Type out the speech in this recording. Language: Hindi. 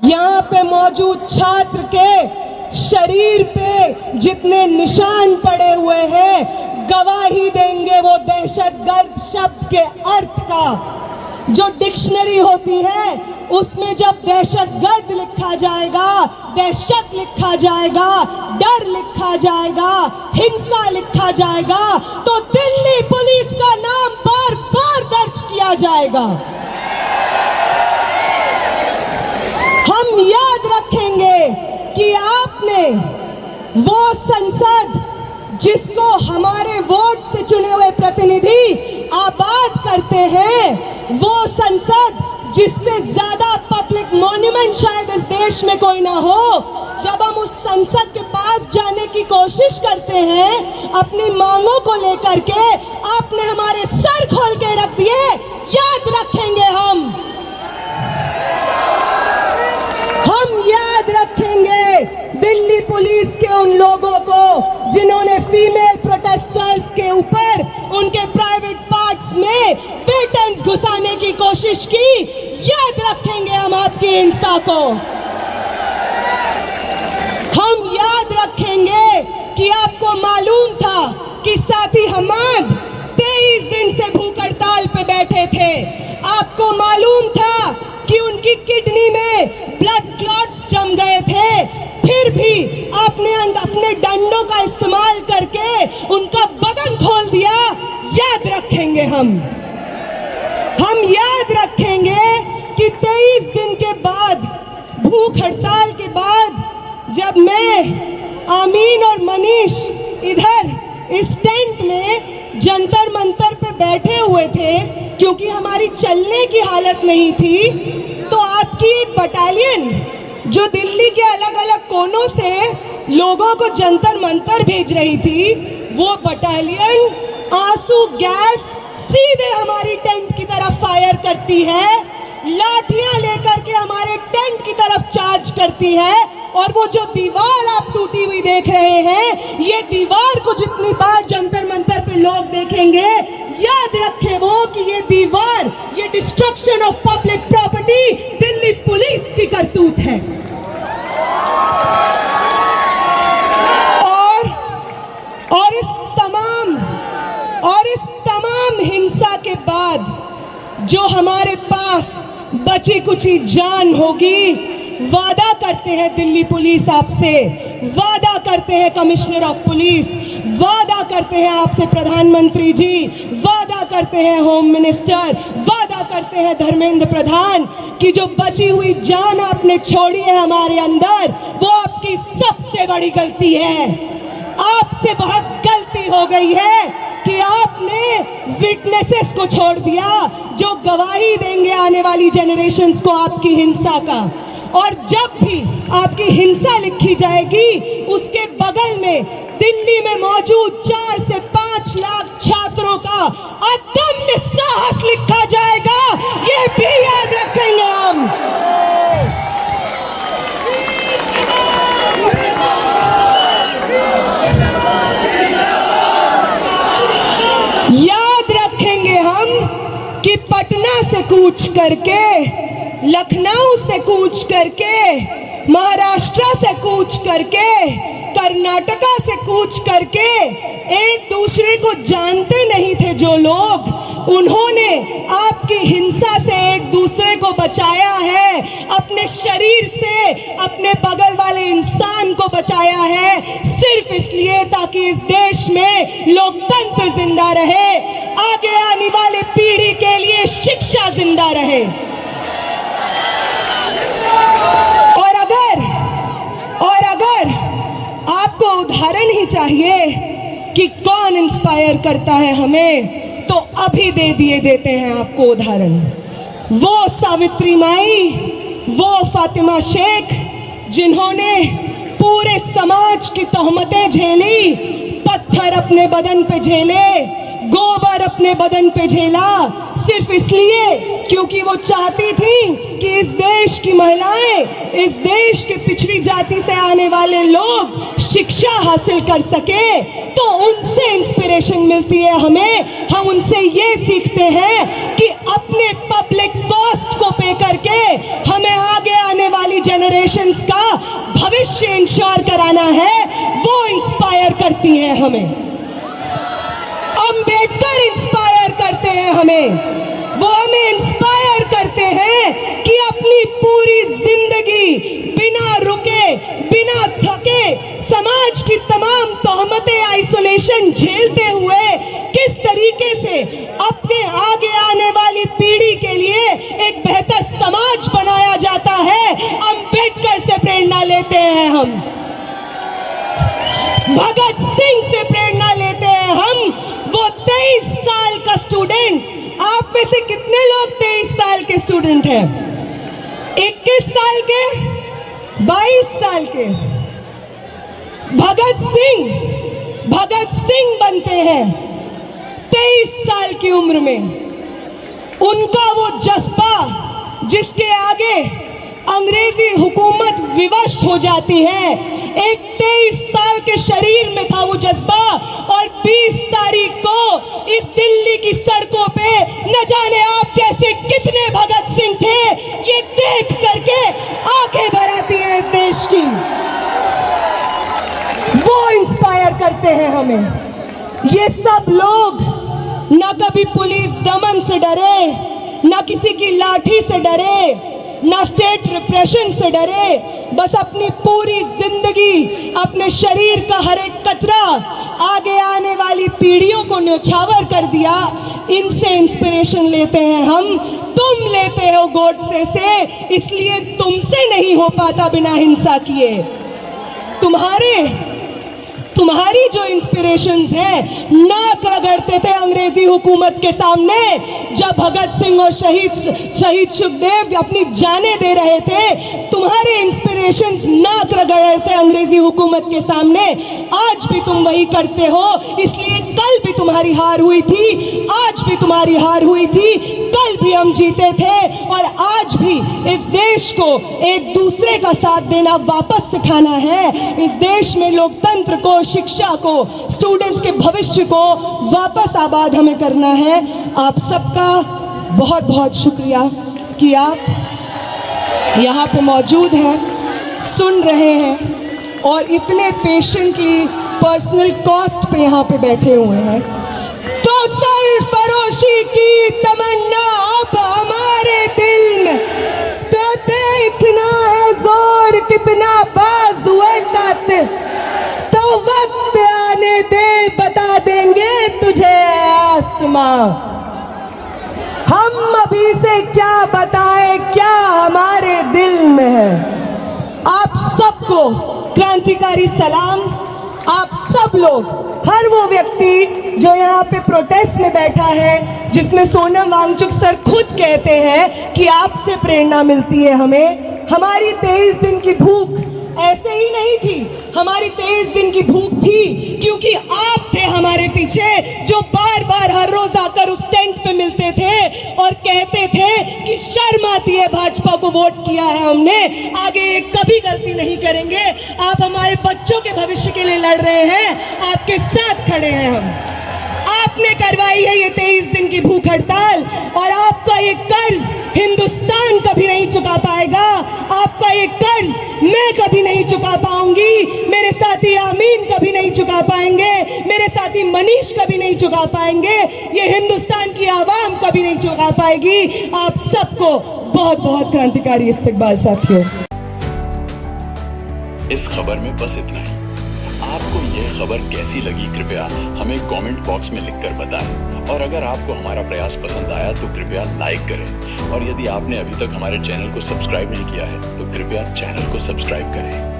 यहाँ पे मौजूद छात्र के शरीर पे जितने निशान पड़े हुए हैं गवाही देंगे वो दहशतगर्द शब्द के अर्थ का। जो डिक्शनरी होती है उसमें जब दहशतगर्द लिखा जाएगा, दहशत लिखा जाएगा, डर लिखा जाएगा, हिंसा लिखा जाएगा, तो दिल्ली पुलिस का नाम बार बार दर्ज किया जाएगा। हम याद रखेंगे कि आपने वो संसद जिसको हमारे वोट से चुने हुए प्रतिनिधि आबाद करते हैं, वो संसद जिससे ज्यादा पब्लिक मॉन्यूमेंट शायद इस देश में कोई ना हो, जब हम उस संसद के पास जाने की कोशिश करते हैं अपनी मांगों को लेकर के, आपने हमारे सर खोल के रख दिए। याद रखेंगे हम याद रखेंगे दिल्ली पुलिस के उन लोगों को जिन्होंने फीमेल प्रोटेस्टर्स के ऊपर उनके प्राइवेट पार्ट्स में पेटेंट्स घुसाने की कोशिश की। याद रखेंगे हम आपकी हिंसा को। हम याद रखेंगे कि आपको मालूम था कि साथी हमाद 23 दिन से भूख हड़ताल पे बैठे थे। आपको मालूम था कि उनकी किडनी में ब्लड क्लॉट्स जम गए थे, फिर भी आपने अपने डंडों का इस्तेमाल करके उनका बदन खोल दिया। याद रखेंगे हम याद रखेंगे कि 23 दिन के बाद, भूख हड़ताल के बाद, जब मैं, आमीन और मनीष इधर इस टेंट में जंतर मंतर पे बैठे हुए थे क्योंकि हमारी चलने की हालत नहीं थी, तो आपकी एक बटालियन जो दिल्ली के अलग अलग कोनों से लोगों को जंतर मंतर भेज रही थी, वो बटालियन आंसू गैस सीधे हमारी टेंट की तरफ फायर करती है, लाठियां लेकर के हमारे टेंट की तरफ चार्ज करती है। और वो जो दीवार आप टूटी हुई देख रहे हैं, ये दीवार को जितनी बार जंतर मंतर पे लोग देखेंगे, याद रखें वो कि ये दीवार, ये destruction of public property Delhi police की करतूत है। और इस तमाम हिंसा के बाद जो हमारे पास बची कुची जान होगी, वादा करते हैं दिल्ली पुलिस आपसे, वादा करते हैं कमिश्नर ऑफ पुलिस, वादा करते हैं आपसे प्रधानमंत्री जी, वादा करते हैं होम मिनिस्टर, वादा करते हैं धर्मेंद्र प्रधान कि जो बची हुई जान आपने छोड़ी है हमारे अंदर, वो आपकी सबसे बड़ी गलती है। आपसे बहुत गलती हो गई है कि आपने विटनेसेस को छोड़ दिया जो गवाही देंगे आने वाली जनरेशंस को आपकी हिंसा का। और जब भी आपकी हिंसा लिखी जाएगी, उसके बगल में दिल्ली में मौजूद 4 से 5 लाख छात्रों का अदम्य साहस लिखा जाएगा। ये भी याद रखेंगे हम। याद रखेंगे हम कि पटना से कूच करके, लखनऊ से कूच करके, महाराष्ट्र से कूच करके, कर्नाटका से कूच करके एक दूसरे को जानते नहीं थे जो लोग, उन्होंने आपकी हिंसा से एक दूसरे को बचाया है, अपने शरीर से अपने बगल वाले इंसान को बचाया है, सिर्फ इसलिए ताकि इस देश में लोकतंत्र जिंदा रहे, आगे आने वाले पीढ़ी के लिए शिक्षा जिंदा रहे। और अगर आपको उदाहरण ही चाहिए कि कौन इंस्पायर करता है हमें, तो अभी देते हैं आपको उदाहरण। वो सावित्री माई, वो फातिमा शेख जिन्होंने पूरे समाज की तोहमतें झेली, पत्थर अपने बदन पे झेले, गोबर अपने बदन पे झेला, सिर्फ इसलिए क्योंकि वो चाहती थी कि इस देश की महिलाएं, इस देश के पिछड़ी जाति से आने वाले लोग शिक्षा हासिल कर सके। तो उनसे इंस्पिरेशन मिलती है हमें। हम उनसे ये सीखते हैं कि अपने पब्लिक कॉस्ट को पे लेकर के हमें आगे आने वाली जनरेशन्स का भविष्य इंश्योर कराना है, वो इंस्पायर करती हैं हमें। अंबेडकर इंस्पायर करते हैं हमें, वो हमें इंस्पायर करते हैं कि अपनी पूरी जिंदगी बिना रुके, बिना थके, समाज की तमाम तोहमतें, आइसोलेशन झेलते हुए किस तरीके से अपने आगे आने वाली पीढ़ी के लिए एक बेहतर समाज बनाया जाता है, अंबेडकर से प्रेरणा लेते हैं हम, भगत सिंह से प्रेरणा लेते हैं हम। वो 23 साल का स्टूडेंट, आप में से कितने लोग 23 साल के स्टूडेंट हैं? 21 साल के, 22 साल के? भगत सिंह बनते हैं 23 साल की उम्र में। उनका वो जज्बा जिसके आगे अंग्रेजी हुकूमत विवश हो जाती है, एक 23 साल के शरीर में था वो जज्बा, और 20 तारीख को इस दिल्ली की सड़कों पे न जाने आप जैसे कितने भगत सिंह थे, ये देख करके आंखें भर आती हैं इस देश की। वो इंस्पायर करते हैं हमें। ये सब लोग ना कभी पुलिस दमन से डरे, ना किसी की लाठी से डरे, ना स्टेट रिप्रेशन से डरे, बस अपनी पूरी जिंदगी, अपने शरीर का हर एक कतरा आगे आने वाली पीढ़ियों को न्योछावर कर दिया। इनसे इंस्पिरेशन लेते हैं हम। तुम लेते हो गोडसे से, इसलिए तुमसे नहीं हो पाता बिना हिंसा किए। तुम्हारी जो इंस्पिरेशंस हैं, नाक रगड़ते थे अंग्रेजी हुकूमत के सामने जब भगत सिंह और शहीद सुखदेव अपनी जानें दे रहे थे। तुम्हारे इंस्पिरेशंस नाक रगड़ रहे थे अंग्रेजी हुकूमत के सामने। आज भी तुम वही करते हो, इसलिए कल भी तुम्हारी हार हुई थी, आज भी तुम्हारी हार हुई थी, कल भी हम जीते थे, और आज भी इस देश को एक दूसरे का साथ देना वापस सिखाना है। इस देश में लोकतंत्र को, शिक्षा को, स्टूडेंट्स के भविष्य को वापस आबाद हमें करना है। आप सबका बहुत बहुत शुक्रिया कि आप यहाँ पे मौजूद हैं, सुन रहे हैं और इतने पेशेंटली पर्सनल कॉस्ट पे यहाँ पे बैठे हुए हैं। तो सरफरोशी की तमन्ना अब हमारे दिल में, तो देखना है जोर कितना बाजुए कातिल, तो वक्त आने दे बता देंगे तुझे आसमां। हम अभी से क्या बताएं, क्या हमारे दिल में है। आप सबको क्रांतिकारी सलाम। आप सब लोग, हर वो व्यक्ति जो यहाँ पे प्रोटेस्ट में बैठा है, जिसमें सोनम वांगचुक सर खुद कहते हैं कि आपसे प्रेरणा मिलती है हमें। हमारी 23 दिन की भूख ऐसे ही नहीं थी, हमारी 23 दिन की भूख थी क्योंकि आप थे हमारे पीछे, जो बार बार हर रोज आकर उस टेंट पे मिलते थे और कहते थे कि शर्म आती है भाजपा को वोट किया है हमने, आगे ये कभी गलती नहीं करेंगे। आप हमारे बच्चों के भविष्य के लिए लड़ रहे हैं, आपके साथ खड़े हैं हम। आपने करवाई है ये 23 दिन की भूख हड़ताल, और आपका ये कर्ज हिंदुस्तान कभी नहीं चुका पाएगा। आपका ये कर्ज मैं कभी नहीं चुका पाऊंगी, मेरे साथी आमीन कभी नहीं चुका पाएंगे, मेरे साथी मनीष कभी नहीं चुका पाएंगे, ये हिंदुस्तान की आवाम कभी नहीं चुका पाएगी। आप सबको बहुत बहुत क्रांतिकारी इस्तकबाल साथियों। इस खबर में बस इतना ही। आपको यह खबर कैसी लगी कृपया हमें कमेंट बॉक्स में लिखकर बताएं, और अगर आपको हमारा प्रयास पसंद आया तो कृपया लाइक करें, और यदि आपने अभी तक हमारे चैनल को सब्सक्राइब नहीं किया है तो कृपया चैनल को सब्सक्राइब करें।